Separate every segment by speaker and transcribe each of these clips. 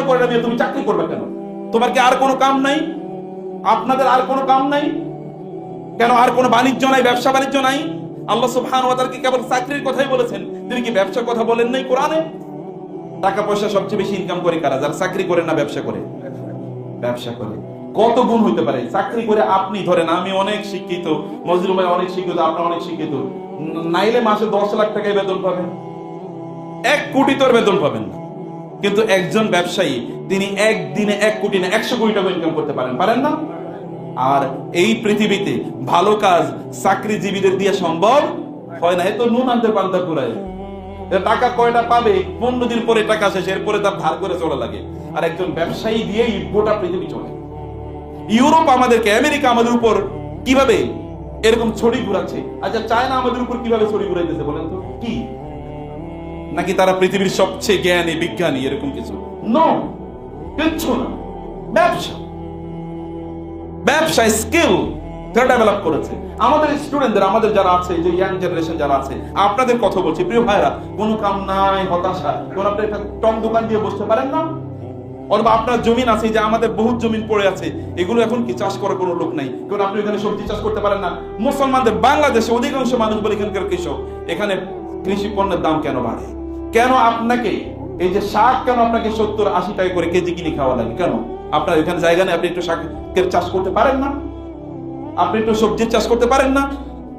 Speaker 1: করে না, তুমি চাকরি করবে কেন? তোমার কি আর কোনো কাম নাই? আপনাদের আর কোনো কাম নাই কেন? আর কোনো বাণিজ্য নাই, ব্যবসা বাণিজ্য নাই? আল্লাহ সুবহানাহু ওয়া তাআলা কি কেবল চাকরির কথাই বলেছেন? তিনি কি ব্যবসার কথা বলেন নাই কোরআনে? টাকা পয়সা সবচেয়ে বেশি ইনকাম করে কারা? যারা চাকরি করে না ব্যবসা করে? ব্যবসা করে। কত গুণ হইতে পারে চাকরি করে। আপনি ধরেন আমি অনেক শিক্ষিত, মজরুল ভাই অনেক শিক্ষিত, আপনার অনেক শিক্ষিত, নাইলে মাসে 10 লাখ টাকায় বেতন পাবেন, 1 কোটি তোর বেতন পাবেন না। কিন্তু একজন ব্যবসায়ী তিনি একদিনে 1 কোটি না 100 কোটি টাকা ইনকাম করতে পারেন না? আর এই পৃথিবীতে ভালো কাজ চাকরিজীবীদের দিয়ে সম্ভব হয় না। এত নুন আনতে পান্তা পুরায় টাকা কয়টা পাবে? 15 দিন পরে টাকা শেষ, এরপরে তার ধার করে চলা লাগে। আর একজন ব্যবসায়ী দিয়েই গোটা পৃথিবী চলে। ইউরোপ আমাদেরকে, আমেরিকা আমাদের উপর কিভাবে এরকম ছড়ি ঘুরাচ্ছে। আচ্ছা, চায়না আমাদের উপর কিভাবে ছড়ি ঘুরাইতেছে বলেন তো? কি নাকি তারা পৃথিবীর সবচেয়ে জ্ঞানী বিজ্ঞানী এরকম কিছু? নো, কিচ্ছু না। ব্যবসা স্কিল ডেভেলপ করেছে আমাদের স্টুডেন্টদের, আমাদের যারা আছে, যে ইয়াং জেনারেশন যারা আছে, আপনাদের কথা বলছি প্রিয় ভাইরা। কোনো কাম নাই, হতাশা। কোন আপনি একটা টং দোকান দিয়ে বসতে পারেন না? অথবা আপনার জমিন আছে, যে আমাদের বহুত জমিন পড়ে আছে, এগুলো এখন কি চাষ করার কোনো লোক নাই, কারণ আপনি এখানে সবজি চাষ করতে পারেন না। মুসলমানদের, বাংলাদেশে অধিকাংশ মানুষ বলে এখানকার কৃষক, এখানে কৃষি পণ্যের দাম কেন বাড়ে? কেন আপনাকে এই যে শাক কেন আপনাকে 70-80 টাকা করে কেজি কিনে খাওয়া লাগে? কেন? আপনার এখানে জায়গা নেই, আপনি একটু শাকের চাষ করতে পারেন না? আপনি একটু সবজির চাষ করতে পারেন না?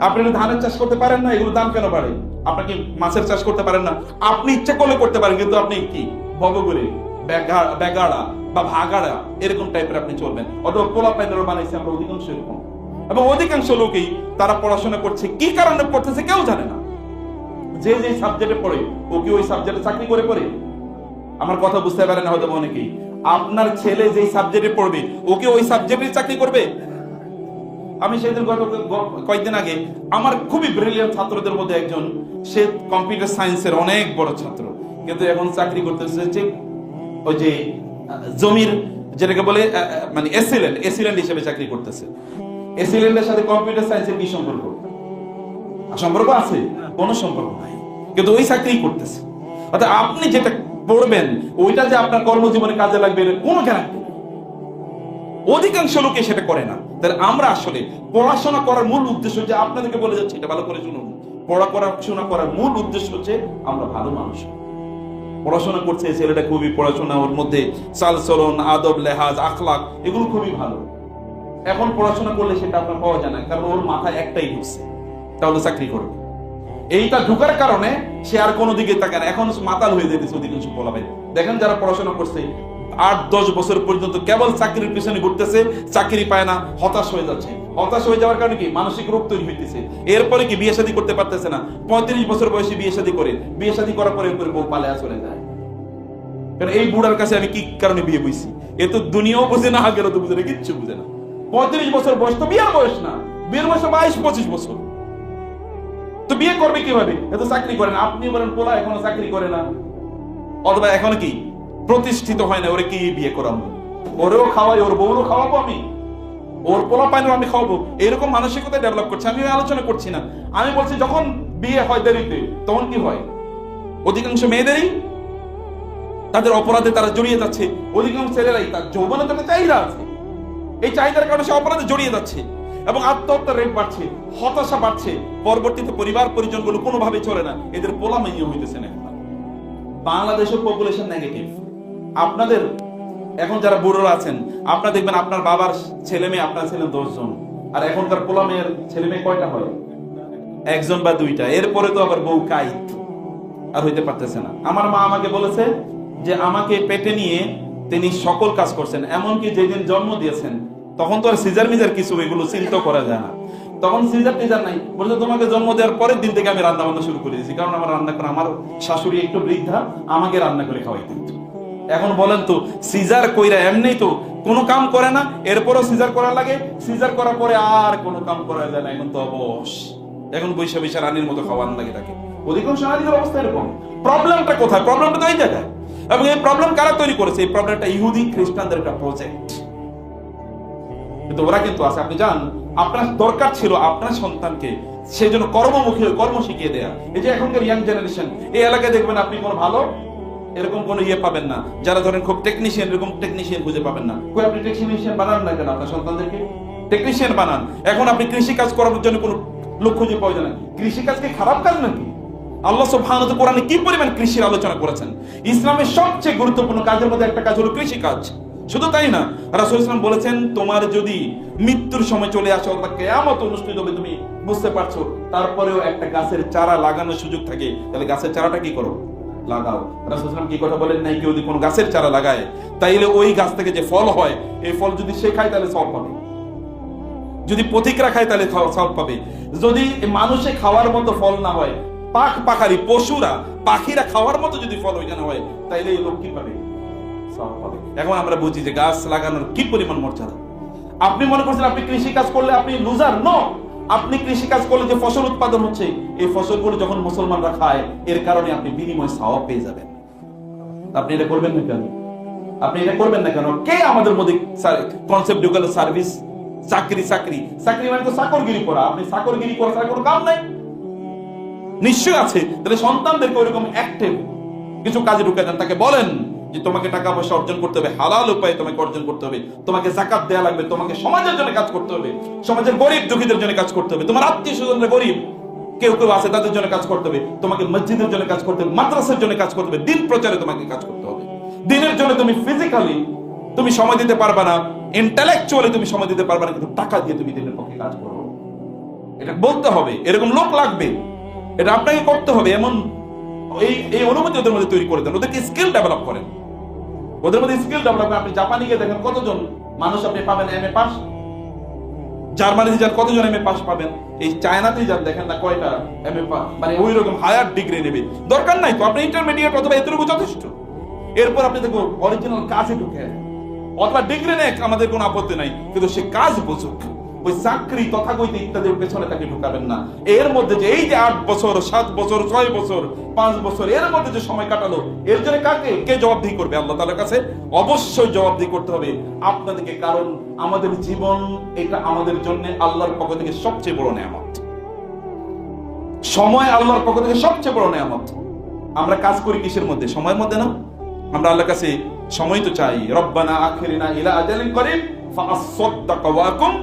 Speaker 1: আপনি একটু ধানের চাষ করতে পারেন না? এগুলো দাম কেন বাড়ে? আপনাকে মাছের চাষ করতে পারেন না? আপনি ইচ্ছা করলে করতে পারেন, কিন্তু আপনি কি বগরে বেগাড়া বা ভাগাড়া এরকম টাইপের আপনি চলবেন। অথবা পোলা পাইনারও বানাইছে আমরা অধিকাংশ এরকম। এবং অধিকাংশ লোকই তারা পড়াশোনা করছে, কি কারণে পড়তেছে কেউ জানে না। যে যে সাবজেক্টে পড়ে ও কি ওই সাবজেক্টে চাকরি করে পড়ে? আমার কথা বুঝতে পারে না হয়তো অনেকেই। আপনার ছেলে যেই সাবজেক্টে পড়বে ও কি ওই সাবজেক্টে চাকরি করবে? আমি সেদিন কয়েকদিন আগে আমার খুবই ব্রিলিয়ান্ট ছাত্রদের মধ্যে একজন, সে কম্পিউটার সায়েন্সের অনেক বড় ছাত্র, কিন্তু এখন চাকরি করতেছে যে ওই যে জমির যেটাকে বলে মানে এসিল্যান্ড হিসেবে চাকরি করতেছে। এসিল্যান্ডের সাথে কম্পিউটার সায়েন্সের কি সম্পর্ক? সম্পর্ক আছে? কোনো সম্পর্ক নাই, কিন্তু ওই চাকরি করতেছে। অর্থাৎ আপনি যেটা পড়বেন ওইটা যে আপনার কর্মজীবনে কাজে লাগবে কোনো গ্যারান্টি। অধিকাংশ লোকে সেটা করে না। তাহলে আমরা আসলে পড়াশোনা করার মূল উদ্দেশ্য, যে আপনাদেরকে বলে যাচ্ছে এটা ভালো করে শুনুন, পড়াশোনা করার মূল উদ্দেশ্য হচ্ছে আমরা ভালো মানুষ। পড়াশোনা করছে ছেলেটা, খুবই পড়াশোনা, ওর মধ্যে চালচলন, আদব, লেহাজ, আখলাক এগুলো খুবই ভালো। এখন পড়াশোনা করলে সেটা আপনার পাওয়া যায় না, কারণ ওর মাথায় একটাই ঢুকছে, তাহলে চাকরি করবে। এইটা ঢুকার কারণে সে আর কোনো দিকে তাকায় না। এখন মাতাল হয়ে যেতেছে অধিকাংশ পোলাপাই। দেখেন যারা পড়াশোনা করছে 8-10 বছর পর্যন্ত কেবল চাকরির পিছনে ঘুরতেছে, চাকরি পায় না, হতাশ হয়ে যাচ্ছে। হতাশ হয়ে যাওয়ার কারণে কি মানসিক রোগ তৈরি হইতেছে। এরপরে কি বিয়ে শাদী করতে পারতেছে না। 35 বছর বয়সে বিয়ে শাদী করে, বিয়ে শাদী করার পরে বউ পালায়া চলে যায়। কারণ এই বুড়ার কাছে আমি কি কারণে বিয়ে বইছি? এ তো দুনিয়াও বুঝে না, আগের তো বুঝে না, কিচ্ছু বুঝে না। 35 বছর বয়স তো বিয়ের বয়স না, বিয়ের বয়স 22-25 বছর। তো বিয়ে করবে কিভাবে? এত চাকরি করে না। আপনি বলেন পোলা এখনো চাকরি করে না, অথবা এখন কি প্রতিষ্ঠিত হয় না, ওরে কি বিয়ে করাবো? ওরেও খাওয়াই, ওর বউরও খাওয়াবো আমি, ওর পোলা পাইনও আমি খাওয়াবো। এরকম মানসিকতা ডেভেলপ করছে। আমি আলোচনা করছি না, আমি বলছি যখন বিয়ে হয় দেরিতে, তখন কি হয়? অধিকাংশ মেয়েদেরই তাদের অপরাধে তারা জড়িয়ে যাচ্ছে। অধিকাংশ ছেলেরাই তার যৌবনের জন্য চাহিদা আছে, এই চাহিদার কারণে সে অপরাধে জড়িয়ে যাচ্ছে এবং আত্মহত্যার রেট বাড়ছে, হতাশা বাড়ছে। পরবর্তীতে পরিবার পরিজন গুলো কোনোভাবে চলে না, এদের পোলা মেয়ে হইতেছে না। বাংলাদেশের পপুলেশন নেগেটিভ। আপনাদের এখন যারা বুড়োরা আছেন, আপনারা দেখবেন আপনার বাবার ছেলে মেয়ে, আপনার ছিলেন 10 জন, আর এখনকার পোলা মেয়ের ছেলে মেয়ে কয়টা হয়? 1 জন বা 2টা। এরপরে তো আবার বউ কাইত, আর হইতে পারতেছে না। আমার মা আমাকে বলেছে যে আমাকে পেটে নিয়ে তিনি সকল কাজ করছেন, এমনকি যেদিন জন্ম দিয়েছেন তখন তো আর সিজার মিজার কিছু এগুলো চিন্তা করা যায় না। তখন সিজার টিজার নাই, বলছে তোমাকে জন্ম দেওয়ার পরের দিন থেকে আমি রান্না বান্না শুরু করে দিয়েছি, কারণ আমার রান্না করে, আমার শাশুড়ি একটু বৃদ্ধা, আমাকে রান্না করে খাওয়াই দিত। এখন বলেন তো, সিজার কইরা এমনি তো কোনো কাম করে না, এরপরও সিজার করা লাগে, সিজার করার পরে আর কোনো কাম করা যায় না। এখন তো অবশ, এখন বৈশা বৈশা রানীর মতো খাওয়ানো লাগে তাকে। অধিকাংশ নারীদের অবস্থা এরকম। প্রবলেমটা কোথায়? প্রবলেমটা তো এই জায়গায়। এবং এই প্রবলেম কারা তৈরি করেছে? এই প্রবলেমটা ইহুদি খ্রিস্টানদের একটা প্রজেক্ট, কিন্তু ওরা কিন্তু আছে। আপনি জান, আপনার দরকার ছিল আপনার সন্তানকে সেই জন্য কর্মমুখী কর্ম শিখিয়ে দেয়া। এই যে এখনকার ইয়াং জেনারেশন, এই এলাকায় দেখবেন আপনি কোনো ভালো এরকম কোনো ইয়ে পাবেন না। যারা ধরেন খুব টেকনিশিয়ান, এরকম টেকনিশিয়ান খুঁজে পাবেন না। কই আপনি টেকনিশিয়ান বানান না কেন আপনার সন্তানদেরকে? টেকনিশিয়ান বানান। এখন আপনি কৃষি কাজ করার জন্য কোনো লোক খুঁজে পাওয়া যায় না। কৃষি কাজ কি খারাপ কাজ নাকি? আল্লাহ সুবহানাহু ওয়া তাআলা কোরআনে কি পরিমাণ কৃষির আলোচনা করেছেন। ইসলামের সবচেয়ে গুরুত্বপূর্ণ কাজের মধ্যে একটা কাজ হলো কৃষি কাজ। শুধু তাই না, রাসূল ইসলাম বলেছেন, তোমার যদি মৃত্যুর সময় চলে আসে অথবা কিয়ামত অনুষ্ঠিত হবে, তুমি বুঝতে পারছো, তারপরেও একটা গাছের চারা লাগানোর সুযোগ থাকে, তাহলে গাছের চারাটা কি করো? লাগাও। রাসূল ইসলাম কি কথা বলেন নাই, কেউ যদি কোনো গাছের চারা লাগায়, তাইলে ওই গাছ থেকে যে ফল হয়, এই ফল যদি সে খায় তাহলে সওয়াব পাবে, যদি পথিকরা খায় তাহলে সওয়াব পাবে। যদি মানুষে খাওয়ার মতো ফল না হয়, পাখারি পশুরা পাখিরা খাওয়ার মতো যদি ফল ওইখানে হয়, তাইলে এই লোক কি পাবে? সওয়াব পাবে। এখন আমরা বুঝি যে গাছ লাগানোর কি পরিমাণ মর্যাদা। আপনি মনে করছেন আপনি কৃষি কাজ করলে আপনি লুজার? নো, আপনি কৃষি কাজ করলে যে ফসল উৎপাদন হচ্ছে, এই ফসলগুলো যখন মুসলমানরা খায়, এর কারণে আপনি বিনিময় সওয়াব পেয়ে যাবেন। আপনি এটা করবেন না কেন? আপনি এটা করবেন না কেন? কে আমাদের মধ্যে কনসেপ্ট ঢুকালো সার্ভিস, চাকরি চাকরি চাকরি মানে তো চাকরগিরি করা। আপনি চাকরগিরি করা ছাড়া কোনো কাম নাই? নিশ্চয় আছে। তাহলে সন্তানদেরকে ওইরকম অ্যাক্টিভ কিছু কাজে ঢুকে দেন, তাকে বলেন যে তোমাকে টাকা পয়সা অর্জন করতে হবে, হালাল উপায়ে তোমাকে অর্জন করতে হবে, তোমাকে যাকাত দেয়া লাগবে, তোমাকে সমাজের জন্য কাজ করতে হবে, সমাজের গরিব দুঃখীদের জন্য কাজ করতে হবে, তোমার আত্মীয় স্বজনরা গরিব কেউ কেউ আছে তাদের জন্য কাজ করতে হবে, তোমাকে মসজিদের জন্য কাজ করতে হবে, মাদ্রাসার জন্য কাজ করতে হবে, দিন প্রচারে তোমাকে কাজ করতে হবে। দিনের জন্য তুমি ফিজিক্যালি তুমি সময় দিতে পারবা না, ইন্টেলেকচুয়ালি তুমি সময় দিতে পারবা না, কিন্তু টাকা দিয়ে তুমি দিনের পক্ষে কাজ করো। এটা বলতে হবে, এরকম লোক লাগবে, এটা আপনাকে করতে হবে। এমন এই অনুমতি ওদের মধ্যে তৈরি করে দেন, ওদেরকে স্কিল ডেভেলপ করেন, ওদের মধ্যে স্কিল ডেভেলপ। আপনি জাপানে গিয়ে দেখেন কতজন মানুষ আপনি পাবেন এমএ পাস, জার্মানিতে যান কতজন এমএ পাস পাবেন, এই চায়নাতেই যান দেখেন না কয়টা এমএ পাস, মানে ওই রকম হায়ার ডিগ্রি নেবে। দরকার নাই তো, আপনি ইন্টারমিডিয়েট অথবা এতটুকু যথেষ্ট। এরপর আপনি দেখো অরিজিনাল কাজে ঢুকে, অথবা ডিগ্রি নেক, আমাদের কোনো আপত্তি নাই, কিন্তু সে কাজ বুঝুক। ওই চাকরি তথাকথিত ইত্যাদির পেছনে তাকে ঢুকাবেন না। এর মধ্যে যে এই যে 8 বছর 7 বছর 6 বছর 5 বছর এর মধ্যে যে সময় কাটালো, এর জন্য কে জবাবদিহি করবে? আল্লাহ তাআলার কাছে অবশ্যই জবাবদিহি করতে হবে আপনাদেরকে। কারণ আমাদের জীবন এটা আমাদের জন্য আল্লাহর পক্ষ থেকে সবচেয়ে বড় নেয়ামত। সময় আল্লাহর পক্ষ থেকে সবচেয়ে বড় নেয়ামত। আমরা কাজ করি কিসের মধ্যে? সময়ের মধ্যে না? আমরা আল্লাহর কাছে সময় তো চাই। রব্বানা আখিরিনা ইলা আজালিন করিব ফাআসসাদদাক ওয়া আকুম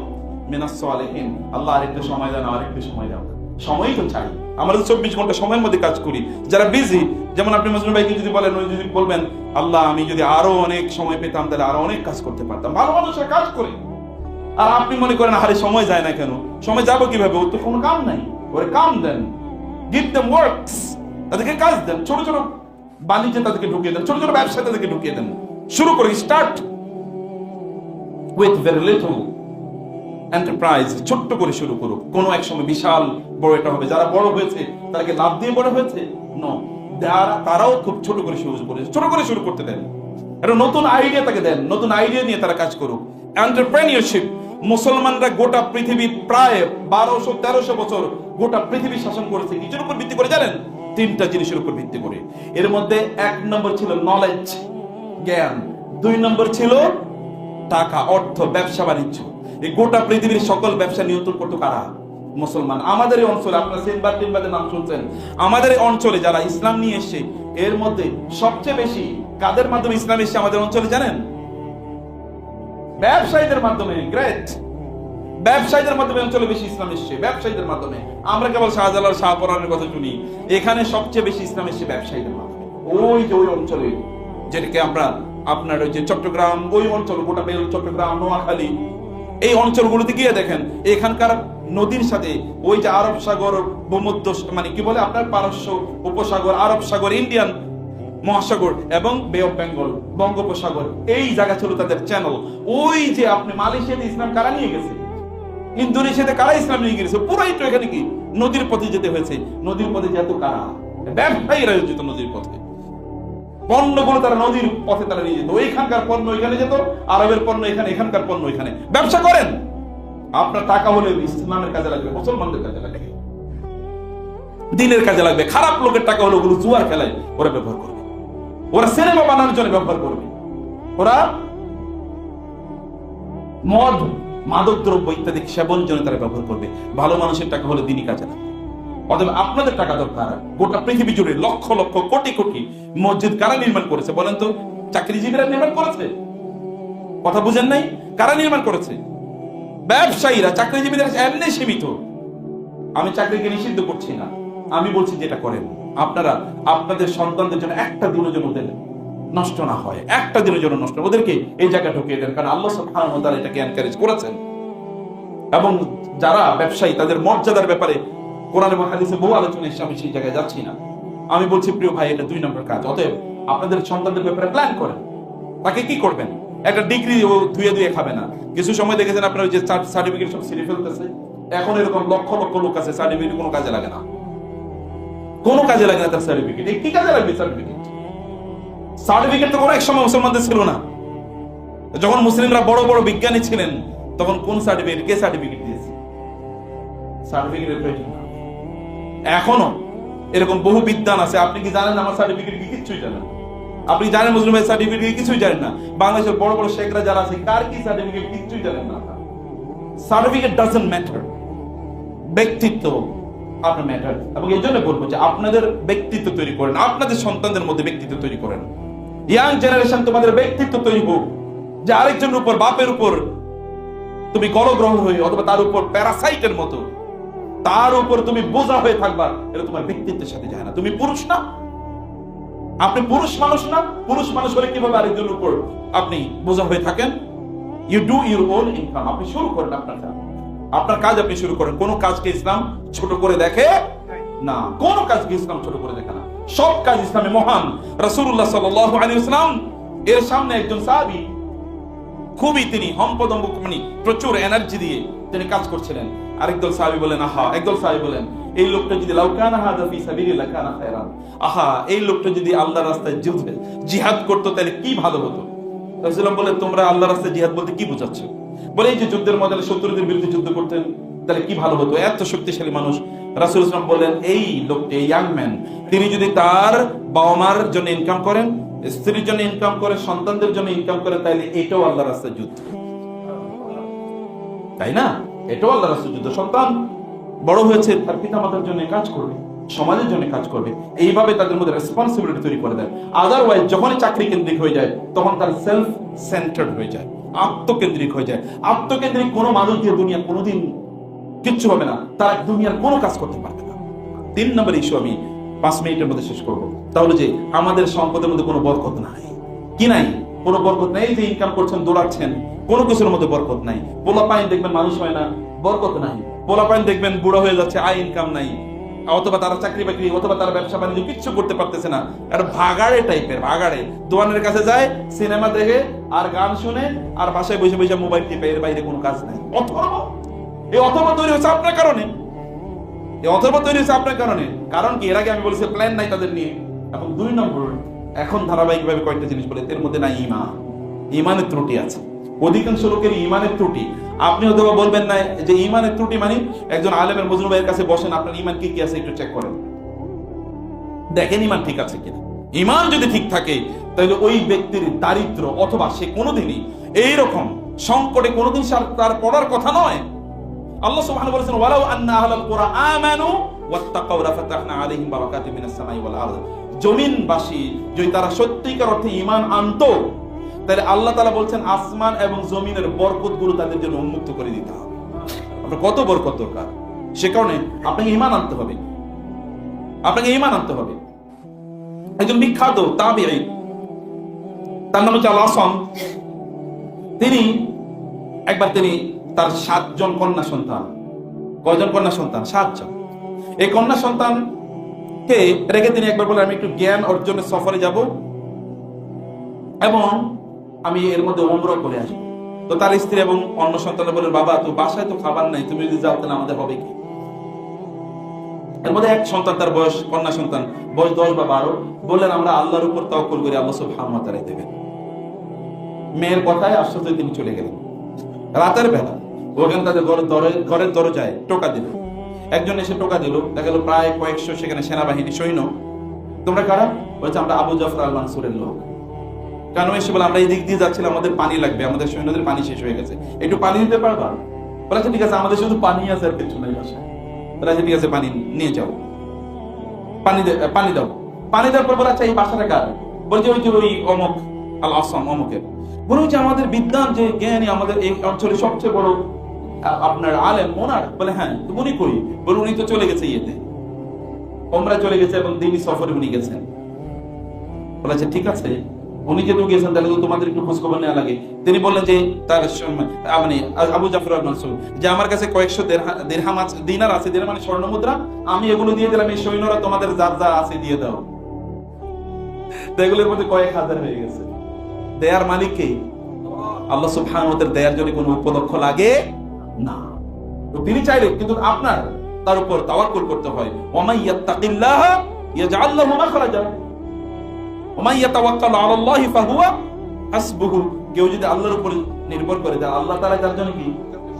Speaker 1: মিনাস সালিহিন। আল্লাহ আরেকটু সময় দাও, আরেকটু সময় দাও। সময় তো চাই। আমরা 24 ঘন্টা সময়ের মধ্যে কাজ করি। যারা বিজি, যেমন আপনি মজনু ভাইকে যদি বলেন, ওই যদি বলবেন আল্লাহ আমি যদি আরো অনেক সময় পেতাম তাহলে আরো অনেক কাজ করতে পারতাম। ভালো মানুষের কাজ করে, আর আপনি মনে করেন আরে সময় যায় না কেন? সময় যাবো কিভাবে? ওর তো কোনো কাম নাই, ওরে কাম দেন, গিভ দেম ওয়ার্কস, তাদেরকে কাজ দেন। ছোট ছোট বাণিজ্যে তাদেরকে ঢুকিয়ে দেন, ছোট ছোট ব্যবসায় তাদেরকে ঢুকিয়ে দেন। শুরু করে start with very little enterprise, ছোট্ট করে শুরু করুক। কোনো এক সময় বিশাল বড় এটা হবে। যারা বড় হয়েছে তাদেরকে লাভ দিয়ে বড় হয়েছে নো, তারাও খুব ছোট করে শুরু করেছে। ছোট করে শুরু করতে দেন, একটা নতুন আইডিয়া তাকে দেন, নতুন আইডিয়া নিয়ে তারা কাজ করুক। এন্টারপ্রেনিয়রশিপ, মুসলমানরা গোটা পৃথিবী প্রায় 1200-1300 বছর গোটা পৃথিবী শাসন করেছে। কিছুর উপর ভিত্তি করে জানেন? 3টা জিনিসের উপর ভিত্তি করে। এর মধ্যে 1 নম্বর ছিল নলেজ, জ্ঞান। 2 নম্বর ছিল টাকা, অর্থ, ব্যবসা বাণিজ্য। এই গোটা পৃথিবীর সকল ব্যবসা নিয়ন্ত্রণ করতো কারা? মুসলমান। আমাদের এই অঞ্চলে, আপনারা সিনবাদের নাম শুনছেন, আমাদের এই অঞ্চলে যারা ইসলাম নিয়ে এসেছে, এর মধ্যে সবচেয়ে বেশি কাদের মাধ্যমে ইসলাম এসেছে আমাদের অঞ্চলে জানেন? ব্যবসায়ীদের মাধ্যমে। গ্রেট, ব্যবসায়ীদের মাধ্যমে অঞ্চলে বেশি ইসলাম এসেছে, ব্যবসায়ীদের মাধ্যমে। আমরা কেবল শাহজালাল, শাহপরানের কথা শুনি, এখানে সবচেয়ে বেশি ইসলাম এসেছে ব্যবসায়ীদের মাধ্যমে। ওই যে ওই অঞ্চলে, যেটাকে আমরা আপনার ওই যে চট্টগ্রাম, ওই অঞ্চল, গোটা বেল, চট্টগ্রাম, নোয়াখালী, এই অঞ্চলগুলোতে গিয়ে দেখেন এখানকার নদীর সাথে ওই যে আরব সাগর, ভূমধ্য মানে কি বলে আপনার পারস্য উপসাগর, আরব সাগর, ইন্ডিয়ান মহাসাগর এবং বে অফ বেঙ্গল, বঙ্গোপসাগর, এই জায়গা ছিল তাদের চ্যানেল। ওই যে আপনি মালয়েশিয়াতে ইসলাম কারা নিয়ে গেছে, ইন্দোনেশিয়াতে কারা ইসলাম নিয়ে গেছে, পুরাই তো এখানে কি নদীর পথে যেতে হয়েছে। নদীর পথে যেত কারা? ব্যবসায়ীরা যেত নদীর পথে। পণ্যগুলো তারা নদীর পথে তারা নিয়ে যেত। ওইখানকার পণ্য ওইখানে যেত, আরবের পণ্য এখানে, এখানকার পণ্য এখানে। ব্যবসা করেন, আপনার টাকা হলে ইসলামের কাজে লাগবে, মুসলমানদের কাজে লাগবে, দিনের কাজে লাগবে। খারাপ লোকের টাকা হলে ওগুলো জুয়ার খেলায় ওরা ব্যবহার করবে, ওরা সিনেমা বানানোর জন্য ব্যবহার করবে, ওরা মদ, মাদক দ্রব্য ইত্যাদি সেবন জন্য তারা ব্যবহার করবে। ভালো মানুষের টাকা হলে দিনই কাজে লাগবে। অতএব আপনাদের টাকা দরকার। গোটা পৃথিবী জুড়ে লক্ষ লক্ষ কোটি কোটি মসজিদ কারা নির্মাণ করেছে বলেন তো? চাকরিজীবীরা নির্মাণ করেছে? কথা বুঝেন নাই? কারা নির্মাণ করেছে? ব্যবসায়ীরা। চাকরিজীবীদের এমনি সীমিত। আমি চাকরিকে নিষিদ্ধ করছি না, আমি বলছি যেটা করেন আপনারা আপনাদের সন্তানদের জন্য একটা দিনের জন্য ওদের নষ্ট না হয়, একটা দিনের জন্য নষ্ট, ওদেরকে এই জায়গা ঢুকিয়ে দেন, কারণ আল্লাহ সুবহানাহু ওয়া তাআলা এটাকে এনকারেজ করেছেন। এবং যারা ব্যবসায়ী তাদের মর্যাদার ব্যাপারে কোরআন এবং হাদিসে বহু আলোচনা এসে, আমি সেই জায়গায় যাচ্ছি না। আমি বলছি প্রিয় ভাই, এটা 2 নম্বর কাজ। অতএব আপনাদের সন্তানদের ব্যাপারে প্ল্যান করেন। তাকে কি করবেন? একটা ডিগ্রি ও ধুয়ে খাবে না। কিছু সময় দেখেছেন আপনার ওই যে সার্টিফিকেট সব ছিঁড়ে ফেলতেছে। এখন এরকম লক্ষ লক্ষ লোক আছে, সার্টিফিকেট কোনো কাজে লাগে না, কোনো কাজে লাগে না তার সার্টিফিকেট। কি কাজে লাগবে সার্টিফিকেট? সার্টিফিকেট তো কোনো এক সময় মুসলমানদের ছিল না। যখন মুসলিমরা বড় বড় বিজ্ঞানী ছিলেন তখন কোন সার্টিফিকেট, কে সার্টিফিকেট দিয়েছে? সার্টিফিকেটের প্রয়োজন না। এখনো এরকম বহু বিদ্বান আছে, আপনি কি জানেন আমার সার্টিফিকেট কি? কিছুই জানেন না। আপনি জানেন মুসলিম ভাই সার্টিফিকেট কিছুই জানেন না। বাংলাদেশের বড় বড় শেখরা যারা আছে, কার কি সার্টিফিকেট কিছুই জানেন না। সার্টিফিকেট ডাজন্ট ম্যাটার, ব্যক্তিত্ব আপনার ম্যাটার। এবং এই জন্য বলবো যে আপনাদের ব্যক্তিত্ব তৈরি করেন, আপনাদের সন্তানদের মধ্যে ব্যক্তিত্ব তৈরি করেন। ইয়াং জেনারেশন তোমাদের ব্যক্তিত্ব তৈরি হোক, যে আরেকজনের উপর, বাপের উপর তুমি গলগ্রহণ হয়ে অথবা তার উপর প্যারাসাইটের মতো তার উপর তুমি বোঝা হয়ে থাকবা, এটা তোমার ব্যক্তিত্বের সাথে যায় না। তুমি পুরুষ না, আপনি পুরুষ মানুষ না। পুরুষ মানুষ হলে কিভাবে আরেকজনের উপর আপনি বোঝা হয়ে থাকেন? You do your own income. আপনি শুরু করেন আপনার কাজ আপনি শুরু করেন। কোন কাজকে ইসলাম ছোট করে দেখে না, কোন কাজকে ইসলাম ছোট করে দেখে না। সব কাজ ইসলামে মহান। রাসূলুল্লাহ সাল্লাল্লাহু আলাইহি ওয়াসাল্লাম এর সামনে একজন সাহাবী খুবই তিনি হম্পদম্ব মানে প্রচুর এনার্জি দিয়ে তিনি কাজ করছিলেন। আরেকদল সাহাবী বলেন আহা, একদল সাহাবী বলেন এই লোকটা যদি লাউ কানা হাযা ফি সাবিলিল্লাহ কানা খায়রান, আহা এই লোকটা যদি আল্লাহর রাস্তায় জিহাদ করতো তাহলে কি ভালো হতো। রাসূলুল্লাহ বলেন তোমরা আল্লাহর রাস্তায় জিহাদ বলতে কি বোঝাচ্ছ? বলে এই যে যুদ্ধের ময়দানে শত্রুদের বিরুদ্ধে যুদ্ধ করতেন, তাহলে কি ভালো হতো, এত শক্তিশালী মানুষ। রাসূলুল্লাহ বলেন এই লোকটি, ইয়াং ম্যান, তিনি যদি তার বাবা মার জন্য ইনকাম করেন, স্ত্রীর জন্য ইনকাম করে, সন্তানদের জন্য ইনকাম করে, তাহলে এটাও আল্লাহর রাস্তায় যুদ্ধ, তাই না? এটাও আল্লাহর রাস্তায় যুদ্ধ। সন্তান বড় হয়েছে, তার পিতা মাতার জন্য কাজ করবে, সমাজের জন্য কাজ করবে, এইভাবে তাদের মধ্যে রেসপন্সিবিলিটি তৈরি করে দেয়। আদারওয়াইজ যখনই চাকরি কেন্দ্রিক হয়ে যায় তখন তার সেলফ সেন্টার্ড হয়ে যায়, আত্মকেন্দ্রিক হয়ে যায়। আত্মকেন্দ্রিক কোনো মানুষ দিয়ে দুনিয়া কোনোদিন কিচ্ছু হবে না, তার দুনিয়ার কোনো কাজ করতে পারবে না। 3 নম্বর ইস্যু আমি 5 মিনিটের মধ্যে শেষ করবো, তাহলে যে আমাদের সম্পদের মধ্যে কোনো বরকত নাই। কি নাই? কোনো বরকত নাই। যে ইনকাম করছেন, দৌড়াচ্ছেন, কোনো কিছুর মধ্যে বরকত নাই। পোলা পাইন দেখবেন মানুষ হয় না, বরকত নাই। পোলা পাইন দেখবেন বুড়ো হয়ে যাচ্ছে, আয় ইনকাম নাই, অথবা তারা চাকরি বাকরি অথবা তারা ব্যবসা বাণিজ্য কিচ্ছু করতে পারতেছে না। একটা ভাগাড়ে টাইপের, ভাগাড়ে দোকানের কাছে যায়, সিনেমা দেখে আর গান শুনে আর বাসায় বসে বসে মোবাইল টিপে, এর বাইরে কোনো কাজ নাই। এই অথর্ব তৈরি হচ্ছে আপনার কারণে, এই অথর্ব তৈরি হচ্ছে আপনার কারণে। কারণ কি? এর আগে আমি বলেছি প্ল্যান নাই তাদের নিয়ে। এবং 2 নম্বর, এখন ধারাবাহিকভাবে কয়েকটা জিনিস বলে, এর মধ্যে নাই ঈমান, ঈমানের ত্রুটি আছে। অধিকাংশ লোকের ঈমানের ত্রুটি। আপনি হয়তো বলবেন না যে ঈমানের ত্রুটি মানে একজন আলেমের মজনু ভাইয়ের কাছে বসেন, আপনার ঈমান কি কি আছে একটু চেক করেন, দেখেন ঈমান ঠিক আছে কিনা। ঈমান যদি ঠিক থাকে তাহলে ওই ব্যক্তির দারিদ্র অথবা সে কোনোদিনই এইরকম সংকটে কোনোদিন তার পড়ার কথা নয়। আল্লাহ সুবহানাহু ওয়া তাআলা বলেছেন ওয়ালাউ আন্না আহলাল কুরআন আমানু ওয়াত্তাকাউ লাফাতাহনা আলাইহিম বারাকাতিম মিনাস সামাই ওয়াল আরদ। জমিনবাসী যদি তারা সত্যিকার অর্থে ঈমান আনতো, তাহলে আল্লাহ তাআলা বলছেন আসমান এবং জমিনের বরকতগুলো তাদের জন্য উন্মুক্ত করে দিতে হবে। আপনার কত বরকত দরকার, সে কারণে আপনাকে ঈমান আনতে হবে, আপনাকে ঈমান আনতে হবে। একজন বিখ্যাত তাবিঈ, তার নাম হচ্ছে আল-আসাম। তিনি তার 7 জন কন্যা সন্তান, কয়জন কন্যা সন্তান? 7 জন। এই কন্যা সন্তানকে রেখে তিনি একবার বলে আমি একটু জ্ঞান অর্জনের সফরে যাব এবং আমি এর মধ্যে উমরা করে আসবো। তো তার স্ত্রী এবং অন্য সন্তান বলেন বাবা তো বাসায় তো খাবার নাই, তুমি যদি যাও তাহলে আমাদের হবে কি? এর মধ্যে এক সন্তান, তার বয়স, কন্যা সন্তান বয়স 10 বা 12, বললেন আমরা আল্লাহর উপর তাওয়াক্কুল করি, আল্লাহ সুবহানাহু ওয়া তাআলা দেবেন। মেয়ের কথায় আশ্বাস তিনি চলে গেলেন। রাতের বেলা ওখানে তাদের ঘরের দরজায় টোকা দিল। একজন এসে টোকা দিল, দেখা গেল প্রায় কয়েকশো সেখানে সেনাবাহিনী সৈন্য। তোমরা কারা? বলছে আমরা আবু জাফর আল মানসুরের লোক। কেন এসে বলে আমরা এই দিক দিয়ে যাচ্ছিলাম, আমাদের পানি লাগবে, আমাদের সৈন্যদের পানি শেষ হয়ে গেছে, একটু পানি দিতে পারবা? বলেছে ঠিক আছে, আমাদের শুধু পানি আছে আর কিছু নাই বাসায়। তারা ঠিক আছে পানি নিয়ে যাও, পানি দাও। পানি দেওয়ার পর বলে আচ্ছা এই বাসাটা কার? বলছে ওই যে ওই অমুক আল আসাম অমুকের। বলে ওই যে আমাদের বিদ্বান যে জ্ঞানী আমাদের এই অঞ্চলের সবচেয়ে বড় আপনার আলেম ওনার? বলে হ্যাঁ। উনি কই? বলে উনি তো চলে গেছে ইয়েতে, ওমরা চলে গেছে এবং দিনী সফরে উনি গেছেন। বলেছে ঠিক আছে, উনি যেহেতু গেছেন তাহলে তো তোমাদের একটু খোঁজ খবর নেওয়া লাগে। তিনি বললেন যে তার মানে আবু জাফর আল মানসুর যে আমার কাছে কয়েকশো দিরহাম আছে, দিনার আছে, দিনার মানে স্বর্ণ মুদ্রা, আমি এগুলো দিয়ে দিলাম, এই সৈন্যরা তোমাদের যার যা আছে দিয়ে দাও। তো এগুলোর মধ্যে কয়েক হাজার হয়ে গেছে। দেয়ার মালিক কে? আল্লাহ সুবহানাহু ওয়া তাআলা। দেয়ার জন্য কোনো উপলক্ষ লাগে না। তো তিনি চাইলে কিন্তু আপনার তার উপর তাওয়াক্কুল করতে হয়। ওয়া মান ইয়াত্তাকিল্লাহা ইয়াজআল লাহু মাখরাজা ওয়া মান ইয়াতাওয়াক্কাল আলা আল্লাহি ফাহুয়া হাসবুহু। কেউ যদি আল্লাহর উপর নির্ভর করে, তাহলে আল্লাহ তাআলা তার জন্য কি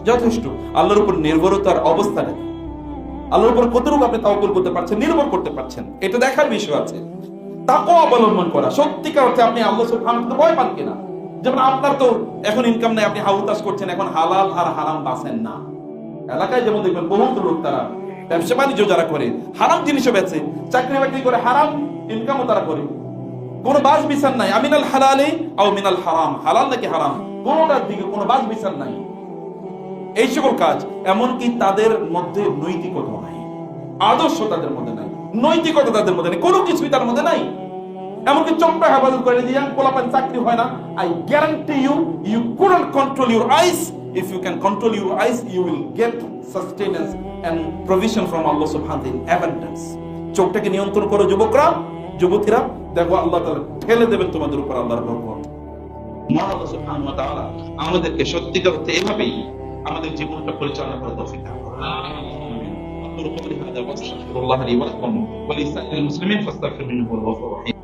Speaker 1: যথেষ্ট। আল্লাহর উপর নির্ভরতার অবস্থাটা, আল্লাহর উপর কতটুকু আপনি তাওয়াক্কুল করতে পারছেন, নির্ভর করতে পারছেন, এটা দেখার বিষয় আছে। তাকওয়া অবলম্বন করা, সত্যিকার অর্থে আপনি আল্লাহ সুবহানাহু ওয়া তাআলা ভয় পান কিনা। যেমন আপনার তো এখন ইনকাম নাই, আপনি হাউতাস করছেন, এখন হালাল আর হারাম বাছেন না। এলাকায় যেমন দেখবেন বহুত লোক তারা ব্যবসা বাণিজ্য যারা করে হারাম জিনিসও বেচে, চাকরি বাকরি করে হারাম ইনকামও তারা করে, কোনো বাজ বিচার নাই। আমিনাল হালালি আও মিনাল হারাম, হালাল নাকি হারাম, কোনোটার দিকে কোনো বাজ বিচার নাই। এই সকল কাজ, এমনকি তাদের মধ্যে নৈতিকতা নাই, আদর্শ তাদের মধ্যে নাই, নৈতিকতা তাদের মধ্যে নেই, কোনো কিছুই তার মধ্যে নাই। এমনকি চোখটা হেফাজত করে দিয়ে পোলাপান চাকরি হয় না। I guarantee you, you couldn't control your eyes. If you can control your eyes, you will get sustenance and provision from Allah subhanahu wa ta'ala in abundance. চোখটাকে নিয়ন্ত্রণ করো যুবকরা, যুবতীরা, দেখো আল্লাহ তাআলা ঠেলে দেবেন তোমাদের উপর আল্লাহর বরকত। মহান আল্লাহ সুবহানাহু ওয়া তাআলা আমাদেরকে সত্যিকার অর্থে এভাবেই আমাদের জীবনটা পরিচালনা করার তৌফিক দান করুন। আমিন। আকুলু কওলি হাযা ওয়া আস্তাগফিরুল্লাহ লি ওয়া লাকুম ওয়া লিসাইরিল মুসলিমিন ফাস্তাগফিরুহু ইন্নাহু হুয়াল গফুরুর রাহিম।